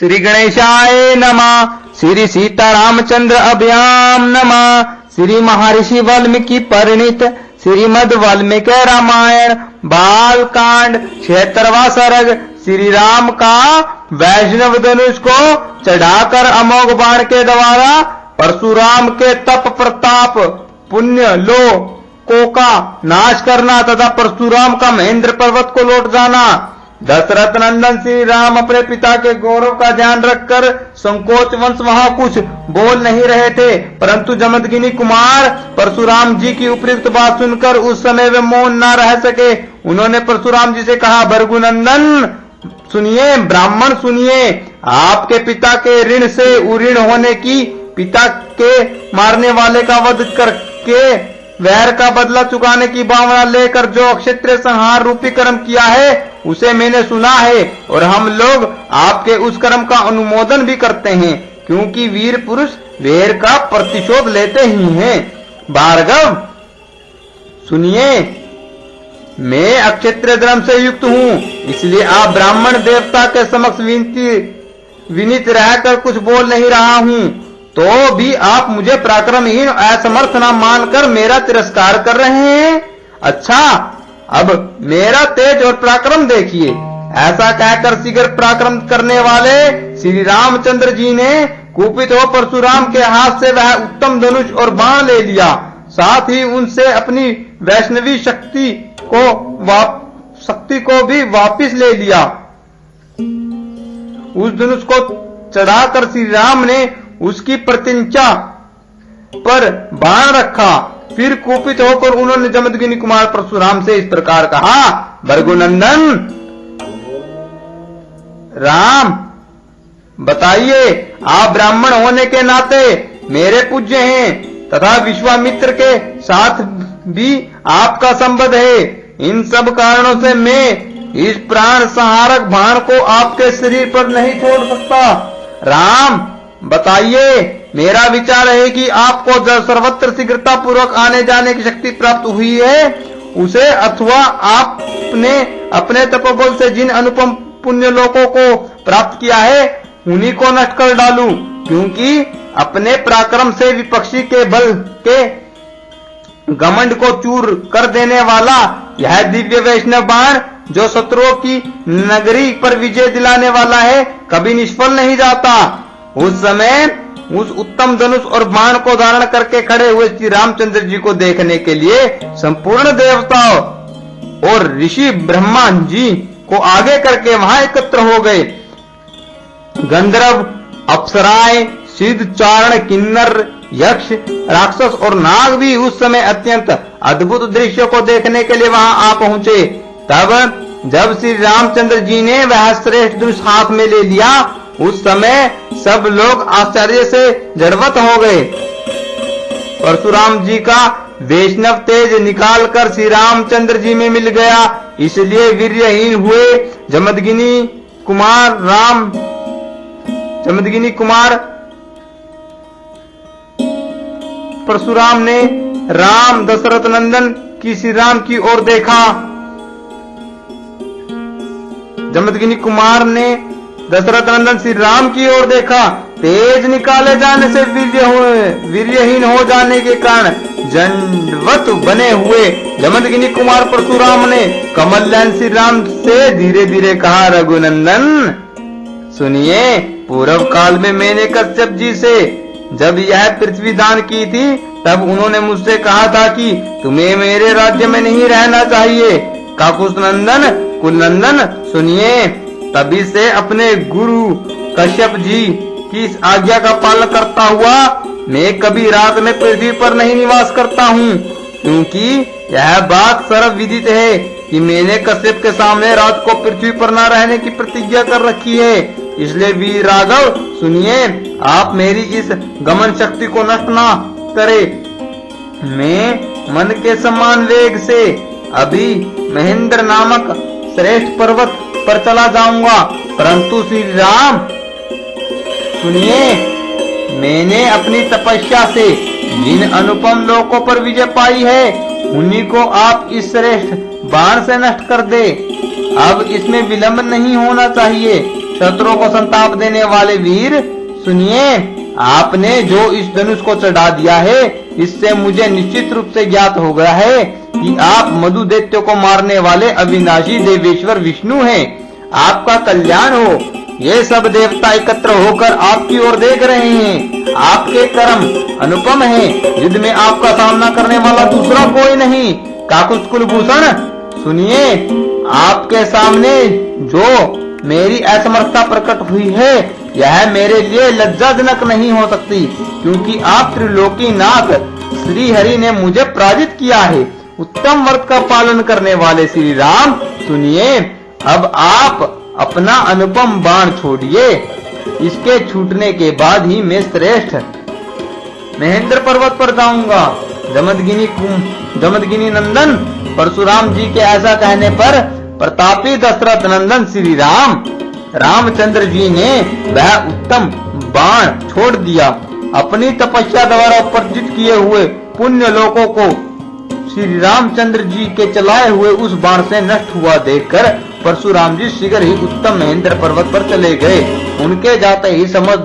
श्री गणेशाय नमः। श्री सीतारामचंद्र अभ्याम नमः। श्री महर्षि वाल्मीकि परिणीत श्रीमद् वाल्मीकि रामायण बाल कांड 76वां सर्ग। श्री राम का वैष्णव धनुष को चढ़ाकर अमोघ बाण के द्वारा परशुराम के तप प्रताप पुण्य लोकों का नाश करना तथा परशुराम का महेंद्र पर्वत को लौट जाना। दशरथ नंदन श्री राम अपने पिता के गौरव का ध्यान रखकर संकोच वंश वहां कुछ बोल नहीं रहे थे, परंतु जमदग्नि कुमार परशुराम जी की उपयुक्त बात सुनकर उस समय वे मौन न रह सके। उन्होंने परशुराम जी से कहा, भृगुनंदन सुनिए, ब्राह्मण सुनिए, आपके पिता के ऋण से उऋण होने की, पिता के मारने वाले का वध करके वैर का बदला चुकाने की भावना लेकर जो क्षत्रिय संहार रूपी कर्म किया है उसे मैंने सुना है, और हम लोग आपके उस कर्म का अनुमोदन भी करते हैं, क्योंकि वीर पुरुष वैर का प्रतिशोध लेते ही हैं। भार्गव सुनिए, मैं अक्षत्रिय धर्म से युक्त हूँ, इसलिए आप ब्राह्मण देवता के समक्ष विनीत रहकर कुछ बोल नहीं रहा हूँ, तो भी आप मुझे पराक्रमहीन असमर्थ न मानकर मेरा तिरस्कार कर रहे हैं। अच्छा, अब मेरा तेज और पराक्रम देखिए। ऐसा कहकर शीघ्र पराक्रम करने वाले श्री रामचंद्र जी ने कुपित हो परशुराम के हाथ से वह उत्तम धनुष और बाण ले लिया, साथ ही उनसे अपनी वैष्णवी शक्ति को भी वापिस ले लिया। उस धनुष को चढ़ाकर श्री राम ने उसकी प्रतिंचा पर बाण रखा। फिर कुपित होकर उन्होंने जमदग्नि कुमार परशुराम से इस प्रकार कहा, भृगुनंदन राम बताइए, आप ब्राह्मण होने के नाते मेरे पूज्य हैं तथा विश्वामित्र के साथ भी आपका संबंध है। इन सब कारणों से मैं इस प्राण संहारक बाण को आपके शरीर पर नहीं छोड़ सकता। राम बताइए, मेरा विचार है कि आपको जो सर्वत्र शीघ्रता पूर्वक आने जाने की शक्ति प्राप्त हुई है उसे, अथवा आपने अपने तपोबल से जिन अनुपम पुण्य लोकों को प्राप्त किया है उन्हीं को नष्ट कर डालूं, क्योंकि अपने पराक्रम से विपक्षी के बल के घमंड को चूर कर देने वाला यह दिव्य वैष्णव बाण जो शत्रुओं की नगरी पर विजय दिलाने वाला है कभी निष्फल नहीं जाता। उस समय उस उत्तम धनुष और बाण को धारण करके खड़े हुए श्री रामचंद्र जी को देखने के लिए संपूर्ण देवताओं और ऋषि ब्रह्मा जी को आगे करके वहां एकत्र हो गए। गंधर्व, अप्सराएं, सिद्ध, चारण, किन्नर, यक्ष, राक्षस और नाग भी उस समय अत्यंत अद्भुत दृश्य को देखने के लिए वहां आ पहुंचे। तब जब श्री रामचंद्र जी ने वह श्रेष्ठ धनुष हाथ में ले लिया, उस समय सब लोग आश्चर्य से जड़वत हो गए। परशुराम जी का वैष्णव तेज निकालकर श्री रामचंद्र जी में मिल गया, इसलिए वीर्यहीन हुए जमदग्नि कुमार परशुराम ने राम दशरथ नंदन की श्री राम की ओर देखा। जमदग्नि कुमार ने दशरथ नंदन श्री राम की ओर देखा। तेज निकाले जाने से वीर्यहीन हो जाने के कारण दंडवत बने हुए जमदग्नि कुमार परशुराम ने कमल नयन श्री राम से धीरे धीरे कहा, रघुनंदन सुनिए, पूर्व काल में मैंने कश्यप जी से जब यह पृथ्वी दान की थी तब उन्होंने मुझसे कहा था कि तुम्हें मेरे राज्य में नहीं रहना चाहिए। काकुस्नंदन कुलनंदन सुनिए, तभी से अपने गुरु कश्यप जी की इस आज्ञा का पालन करता हुआ मैं कभी रात में पृथ्वी पर नहीं निवास करता हूँ, क्योंकि यह बात सर्व विदित है कि मैंने कश्यप के सामने रात को पृथ्वी पर न रहने की प्रतिज्ञा कर रखी है। इसलिए वीर राघव सुनिए, आप मेरी इस गमन शक्ति को नष्ट न करे। मैं मन के समान वेग से अभी महेंद्र नामक श्रेष्ठ पर्वत पर चला जाऊंगा, परंतु श्री राम सुनिए, मैंने अपनी तपस्या से जिन अनुपम लोकों पर विजय पाई है उन्हीं को आप इस श्रेष्ठ बाण से नष्ट कर दे। अब इसमें विलंब नहीं होना चाहिए। शत्रुओं को संताप देने वाले वीर, सुनिए, आपने जो इस धनुष को चढ़ा दिया है, इससे मुझे निश्चित रूप से ज्ञात हो गया है कि आप मधु दैत्य को मारने वाले अविनाशी देवेश्वर विष्णु हैं। आपका कल्याण हो। ये सब देवता एकत्र होकर आपकी ओर देख रहे हैं। आपके कर्म अनुपम हैं। युद्ध में आपका सामना करने वाला दूसरा कोई नहीं। काकुत्स कुलभूषण, सुनिए, आपके सामने जो मेरी असमर्थता प्रकट हुई है, यह मेरे लिए लज्जाजनक नहीं हो सकती, क्योंकि आप त्रिलोकीनाथ श्री हरि ने मुझे पराजित किया है। उत्तम व्रत का पालन करने वाले श्री राम, सुनिए, अब आप अपना अनुपम बाण छोड़िए। इसके छूटने के बाद ही मैं श्रेष्ठ महेंद्र पर्वत पर जाऊंगा। जमदगिनी नंदन परशुराम जी के ऐसा कहने पर प्रतापी दशरथ नंदन श्री रामचंद्र जी ने वह उत्तम बाण छोड़ दिया। अपनी तपस्या द्वारा उपार्जित किए हुए पुण्य लोकों को श्री रामचंद्र जी के चलाए हुए उस बाण से नष्ट हुआ देखकर परशुराम जी शीघ्र ही उत्तम महेंद्र पर्वत पर चले गए। उनके जाते ही समस्त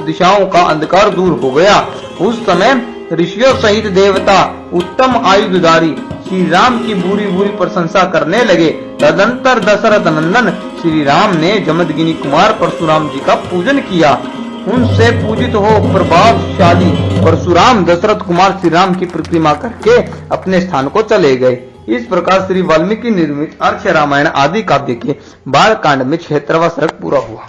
दिशाओं का अंधकार दूर हो गया। उस समय ऋषियों सहित देवता उत्तम आयुधधारी श्री राम की बुरी बुरी प्रशंसा करने लगे। तदंतर दशरथ नंदन श्री राम ने जमदगिनी कुमार परशुराम जी का पूजन किया। उनसे पूजित हो प्रभावशाली परशुराम दशरथ कुमार श्री राम की प्रतिमा करके अपने स्थान को चले गए। इस प्रकार श्री वाल्मीकि निर्मित अर्थ रामायण आदि काव्य के बाल कांड में 76वां सर्ग पूरा हुआ।